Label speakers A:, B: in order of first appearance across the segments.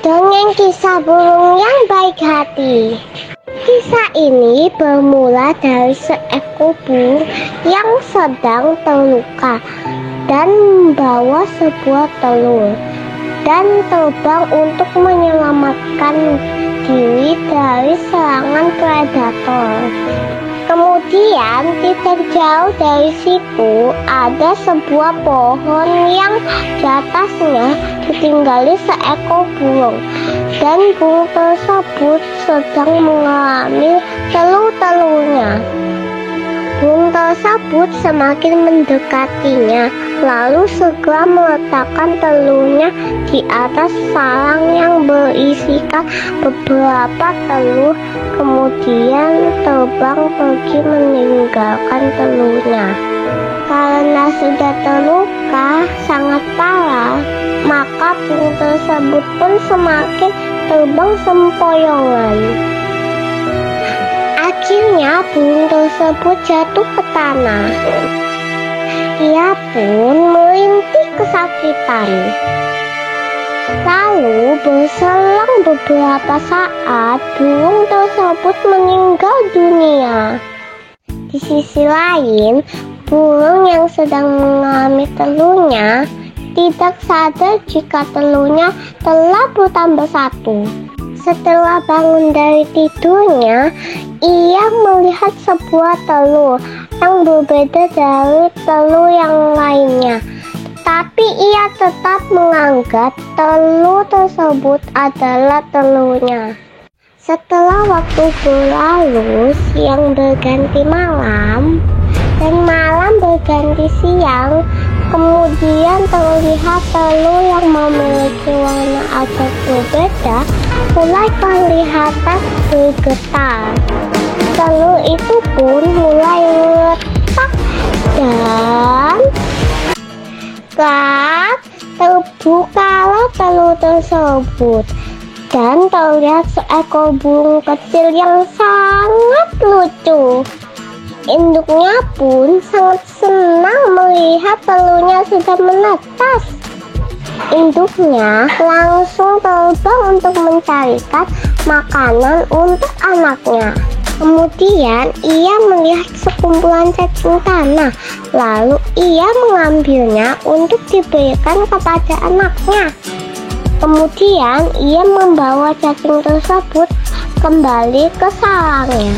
A: Dongeng kisah burung yang baik hati. Kisah ini bermula dari seekor burung yang sedang terluka dan membawa sebuah telur dan terbang untuk menyelamatkan diri dari serangan predator. Kemudian tidak jauh dari situ ada sebuah pohon yang di atasnya ditinggali seekor burung, dan burung tersebut sedang mengambil telur-telurnya. Burung tersebut semakin mendekatinya, lalu segera meletakkan telurnya di atas sarang yang berisikan beberapa telur, kemudian terbang pergi meninggalkan telurnya. Karena sudah terluka sangat parah, maka burung tersebut pun semakin terbang sempoyongan. Akhirnya burung tersebut jatuh ke tanah. Ia pun merintih kesakitan. Lalu berselang beberapa saat burung tersebut meninggal dunia. Di sisi lain, burung yang sedang mengambil telurnya tidak sadar jika telurnya telah bertambah satu. Setelah bangun dari tidurnya, ia melihat sebuah telur yang berbeda dari telur yang lainnya. Tapi ia tetap menganggap telur tersebut adalah telurnya. Setelah waktu berlalu, siang berganti malam dan malam berganti siang. Kemudian terlihat telur yang memiliki warna agak berbeda mulai kelihatan bergetar. Telur itu pun mulai retak dan terbukalah telur tersebut, dan terlihat seekor burung kecil yang sangat lucu. Induknya pun sangat senang melihat telurnya sudah menetas. Induknya langsung terbang untuk mencarikan makanan untuk anaknya. Kemudian ia melihat sekumpulan cacing tanah, lalu ia mengambilnya untuk diberikan kepada anaknya. Kemudian ia membawa cacing tersebut kembali ke sarangnya.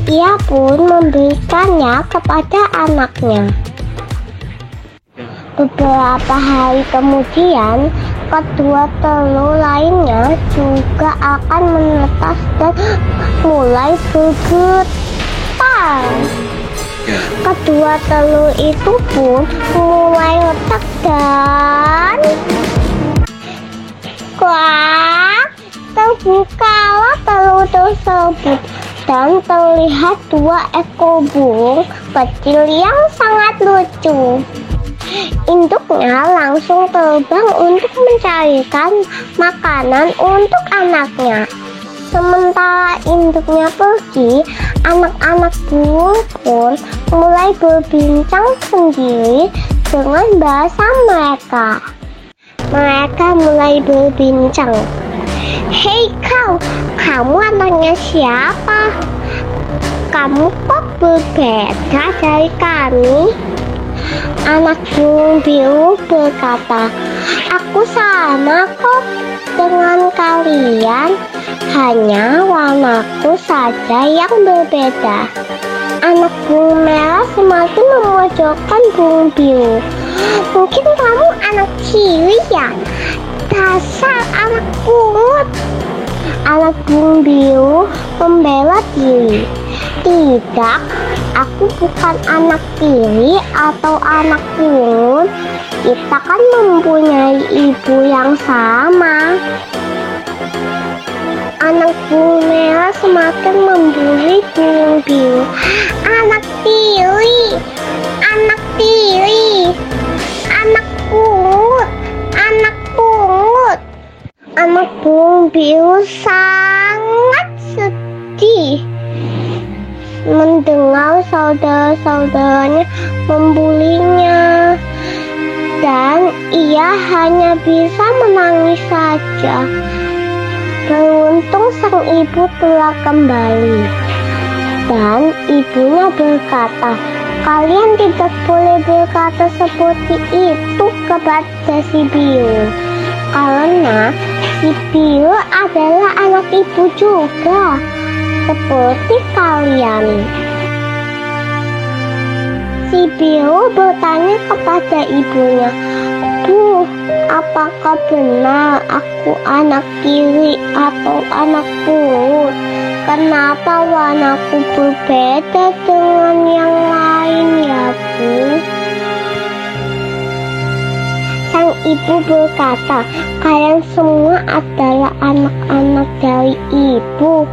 A: Ia pun memberikannya kepada anaknya. Beberapa hari kemudian, kedua telur lainnya juga akan menetas dan mulai bergetar. Kedua telur itu pun mulai retak dan terbukalah telur tersebut, dan terlihat dua ekor burung kecil yang sangat lucu. Induknya langsung terbang untuk mencarikan makanan untuk anaknya. Sementara induknya pergi, anak-anak burung pun mulai berbincang sendiri dengan bahasa mereka. Mereka mulai berbincang. "Hei kau, kamu anaknya siapa? Kamu kok berbeda dari kami?" Anak burung biru berkata, "Aku sama kok dengan kalian, hanya warnaku saja yang berbeda." Anak burung merah semakin memojokkan burung biru. "Mungkin kamu anak cili ya? Dasar anak pungut!" Anak burung biru membela diri. "Tidak, aku bukan anak tiri atau anak pungut. Kita kan mempunyai ibu yang sama." Anak burung merah semakin membuli burung biru. "Anak tiri, anak tiri, anak pungut, anak pungut." Anak burung biru sangat sedih mendengar saudara-saudaranya membulinya, dan ia hanya bisa menangis saja. Beruntung sang ibu telah kembali. Dan ibunya berkata, kalian tidak boleh berkata seperti itu kepada si Biu, karena si Biu adalah anak ibu juga, seperti kalian. Si Biu bertanya kepada ibunya, Bu, apakah benar aku anak kiri atau anak pungut? Kenapa warnaku berbeda dengan yang lain ya, Bu? Sang ibu berkata, kalian semua adalah anak-anak dari ibu,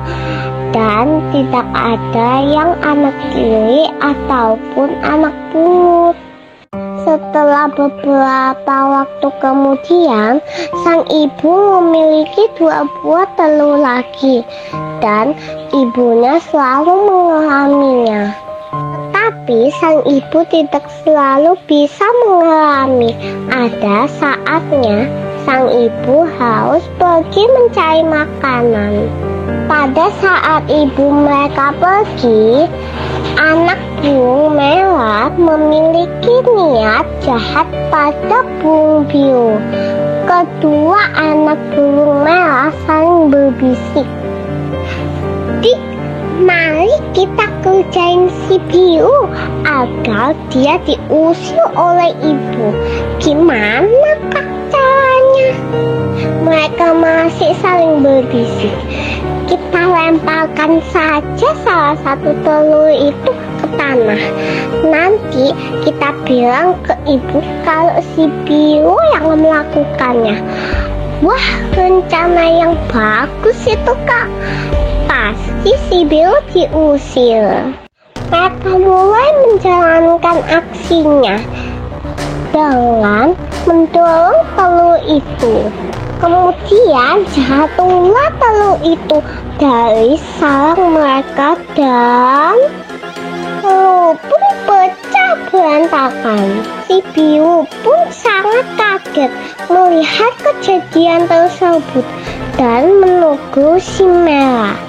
A: dan tidak ada yang anak kiri ataupun anak pungut. Setelah beberapa waktu kemudian, sang ibu memiliki 2 buah telur lagi, dan ibunya selalu mengalaminya. Tetapi sang ibu tidak selalu bisa mengalami. Ada saatnya sang ibu harus pergi mencari makanan. Pada saat ibu mereka pergi, anak burung merah memiliki niat jahat pada burung biru. Kedua anak burung merah saling berbisik, Dik, mari kita kerjain si biru agar dia diusir oleh ibu. Gimana kak caranya? Mereka masih saling berbisik. Kita lemparkan saja salah satu telur itu ke tanah. Nanti kita bilang ke ibu kalau si biru yang melakukannya. Wah, rencana yang bagus itu kak. Pasti si biru diusir. Mereka mulai menjalankan aksinya dengan mendorong telur itu. Kemudian jatuhlah telur itu dari sarang mereka dan telur pun pecah berantakan. Si biru pun sangat kaget melihat kejadian tersebut dan menegur si merah.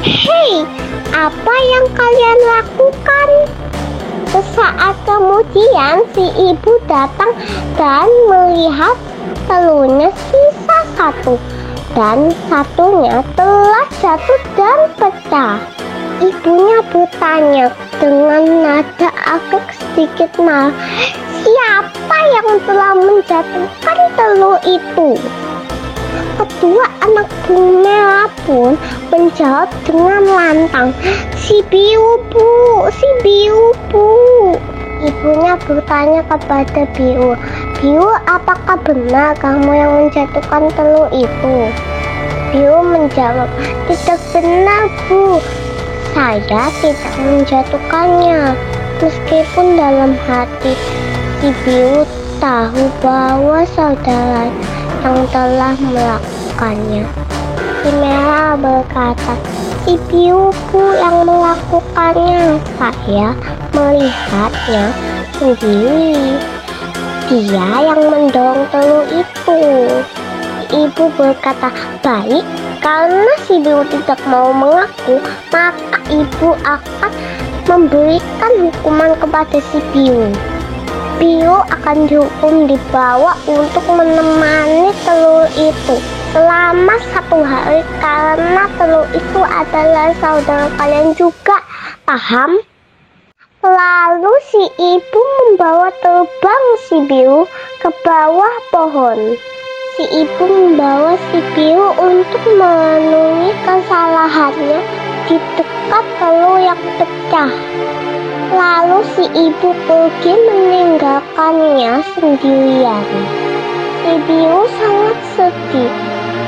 A: Hei, apa yang kalian lakukan? Sesaat kemudian si ibu datang dan melihat telurnya sisa 1 dan satunya telah jatuh dan pecah. Ibunya bertanya dengan nada agak sedikit marah, siapa yang telah menjatuhkan telur itu? Kedua anak burung merah pun menjawab dengan lantang, si biru bu, si biru bu. Ibunya bertanya kepada biru, Biru, apakah benar kamu yang menjatuhkan telur itu? Biru menjawab, tidak benar bu, saya tidak menjatuhkannya. Meskipun dalam hati si biru tahu bahwa saudara yang telah melakukannya. Si merah berkata, si biru bu yang melakukannya, saya melihatnya sendiri. Dia yang mendorong telur itu. Ibu berkata, baik, karena si biru tidak mau mengaku, maka ibu akan memberikan hukuman kepada si biru. Biru akan dihukum dibawa untuk menemani telur itu selama 1 hari, karena telur itu adalah saudara kalian juga, paham? Lalu si ibu membawa terbang si biru ke bawah pohon. Si ibu membawa si biru untuk memenuhi kesalahannya di dekat telur yang pecah. Lalu si ibu pergi meninggalkannya sendirian. Si biru sangat sedih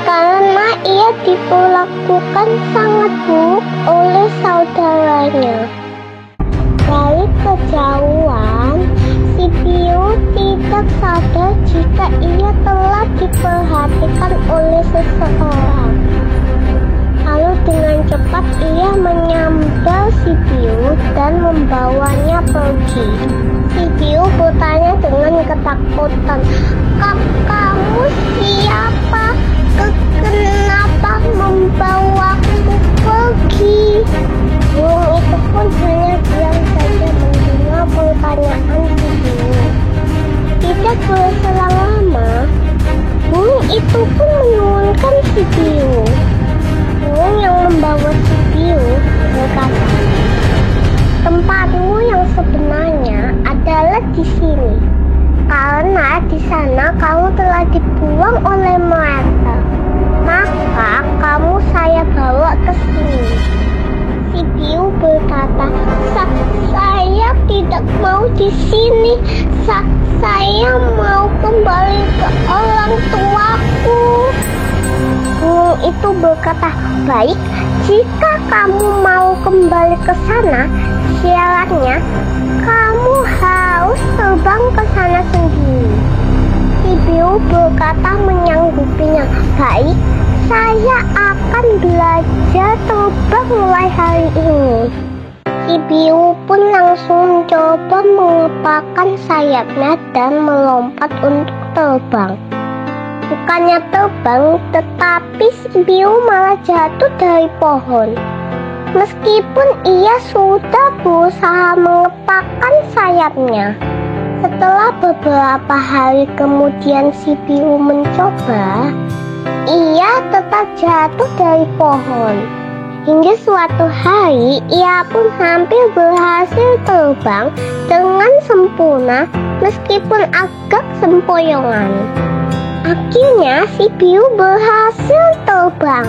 A: karena ia diperlakukan sangat buruk oleh saudaranya. Dari kejauhan, si biru tidak sadar jika ia telah diperhatikan oleh seseorang. Lalu dengan cepat ia menyambar si biru dan membawanya pergi. Si biru bertanya dengan ketakutan, kamu siapa? Kenapa meninggalkan si Biu. Burung yang membawa si Biu berkata, tempatmu yang sebenarnya adalah di sini, karena di sana kamu telah dibuang oleh mereka. Maka kamu saya bawa ke sini. Si Biu berkata, saya tidak mau di sini. Saya mau kembali ke orang tuaku. Burung itu berkata, baik, jika kamu mau kembali ke sana, syaratnya kamu harus terbang ke sana sendiri. Si Biu berkata menyanggupinya, baik, saya akan belajar terbang mulai hari ini. Si Biu pun langsung mencoba mengepakkan sayapnya dan melompat untuk terbang. Bukannya terbang, tetapi si Biu malah jatuh dari pohon. Meskipun ia sudah berusaha mengepakkan sayapnya. Setelah beberapa hari kemudian si Biu mencoba, ia tetap jatuh dari pohon. Hingga suatu hari ia pun hampir berhasil terbang dengan sempurna meskipun agak sempoyongan. Akhirnya si Biu berhasil terbang.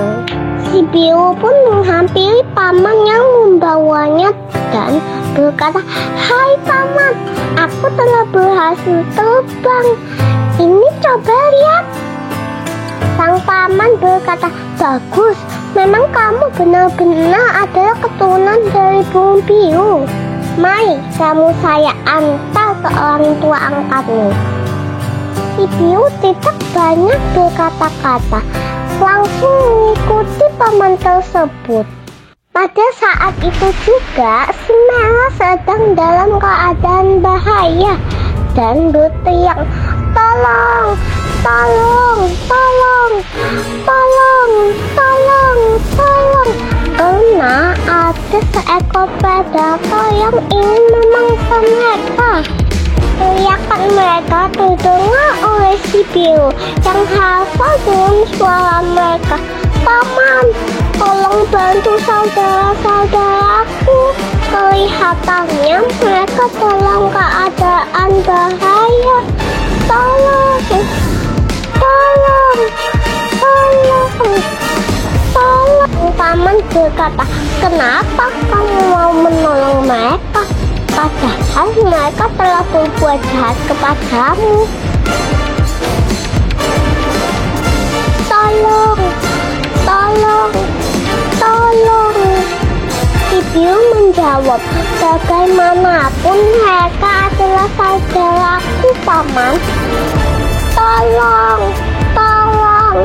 A: Si Biu pun menghampiri paman yang membawanya dan berkata, hai paman, aku telah berhasil terbang. Ini coba lihat. Sang paman berkata, bagus, memang kamu benar-benar adalah keturunan dari burung Biu. Mari kamu saya antar ke orang tua angkatmu. Si Biu tidak banyak berkata-kata, langsung mengikuti paman tersebut. Pada saat itu juga si Merah sedang dalam keadaan bahaya dan berteriak, tolong, tolong, tolong, tolong, tolong, tolong, karena ada seekor predator yang ingin memangsa mereka. Teriakan mereka terdengar oleh si Biu yang hafal dengan suara mereka. Paman, tolong bantu saudara-saudaraku. Kelihatannya mereka dalam keadaan bahaya. Tolong, tolong, tolong, tolong. Paman berkata, kenapa kamu mau menolong mereka? Padahal mereka telah berbuat jahat kepadamu. Tolong, tolong, tolong. Si Biu menjawab, bagaimanapun mereka adalah saudaraku, paman. Tolong, tolong,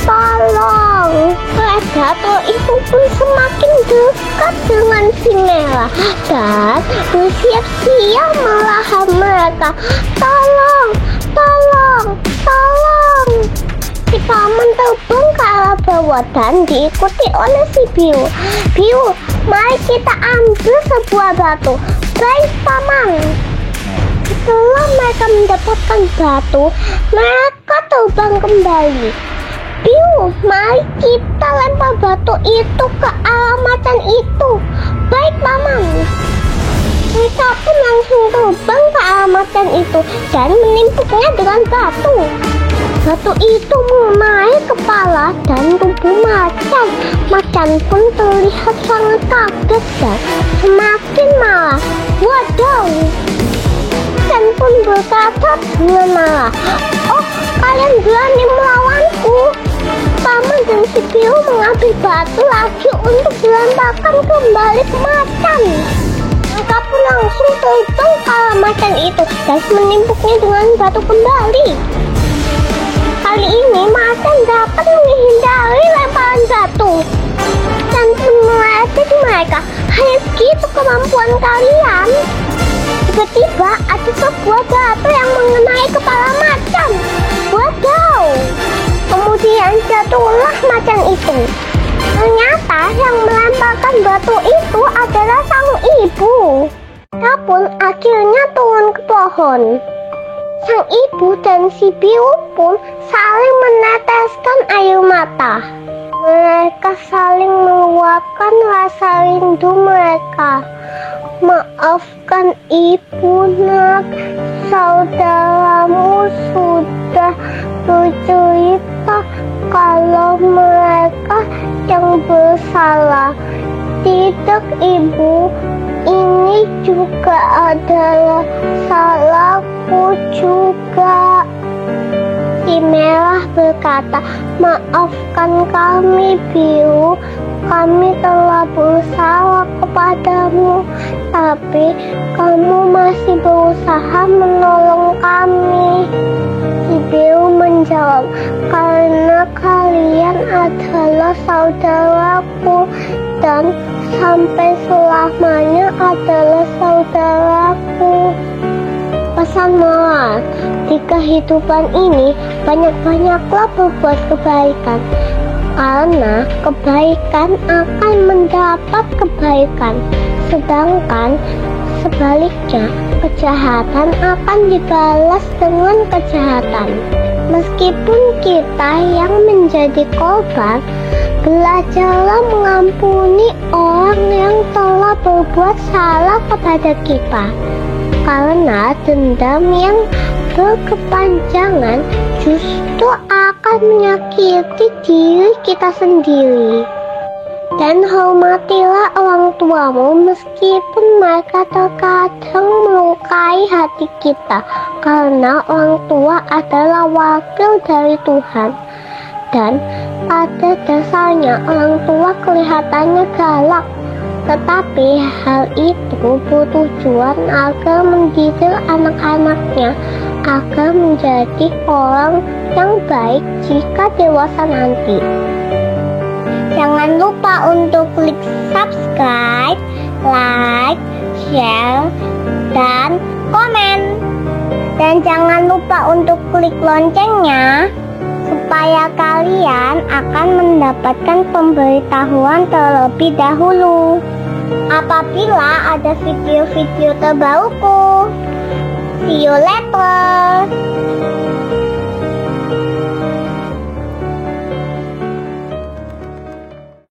A: tolong. Predator itu pun semakin dekat dengan si Merah dan bersiap-siap melahap mereka. Tolong, tolong, tolong. Si paman terbang ke arah bawah dan diikuti oleh si Biu. Biu, mari kita ambil sebuah batu. Baik, paman. Setelah mereka mendapatkan batu, mereka terbang kembali. Biu, mari kita lempar batu itu ke arah macan itu. Baik, paman. Mereka pun langsung terbang ke arah macan itu dan menimpuknya dengan batu. Batu itu mengenai kepala dan tubuh macan. Macan pun terlihat sangat kaget dan semakin marah. Wadaw! Macan pun berkata dengan marah, oh, kalian berani melawanku? Paman dan si Biu mengambil batu lagi untuk dilemparkan kembali ke macan. Mereka pun langsung terbang ke arah macan itu dan menimpuknya dengan batu kembali. Kali ini macan dapat menghindari lemparan batu dan meledek mereka. Hanya segitu kemampuan kalian. Tiba-tiba ada sebuah batu yang mengenai kepala macan. Wadaw! Kemudian jatuhlah macan itu. Ternyata yang melemparkan batu itu adalah sang ibu. Dia pun akhirnya turun ke pohon. Sang ibu dan si Biu pun saling meneteskan air mata. berkata, mereka saling meluapkan rasa rindu mereka. Maafkan ibu nak, saudaramu sudah bercerita kalau mereka yang bersalah. Tidak ibu, ini juga adalah salahku juga. Si Merah berkata, maafkan kami Biru, kami telah bersalah kepadamu, tapi kamu masih berusaha menolong kami. Si Biru menjawab, karena kalian adalah saudaraku dan sampai selamanya adalah saudaraku. Pesan moral, di kehidupan ini banyak-banyaklah berbuat kebaikan, karena kebaikan akan mendapat kebaikan, sedangkan sebaliknya kejahatan akan dibalas dengan kejahatan. Meskipun kita yang menjadi korban, belajarlah mengampuni orang yang telah berbuat salah kepada kita, karena dendam yang berkepanjangan justru akan menyakiti diri kita sendiri. Dan hormatilah orang tuamu meskipun mereka terkadang melukai hati kita, karena orang tua adalah wakil dari Tuhan. Dan pada dasarnya orang tua kelihatannya galak, tetapi hal itu bertujuan agar mendidik anak-anaknya agar menjadi orang yang baik jika dewasa nanti. Jangan lupa untuk klik subscribe, like, share, dan komen. Dan jangan lupa untuk klik loncengnya supaya kalian akan mendapatkan pemberitahuan terlebih dahulu apabila ada video-video terbaruku. See you later.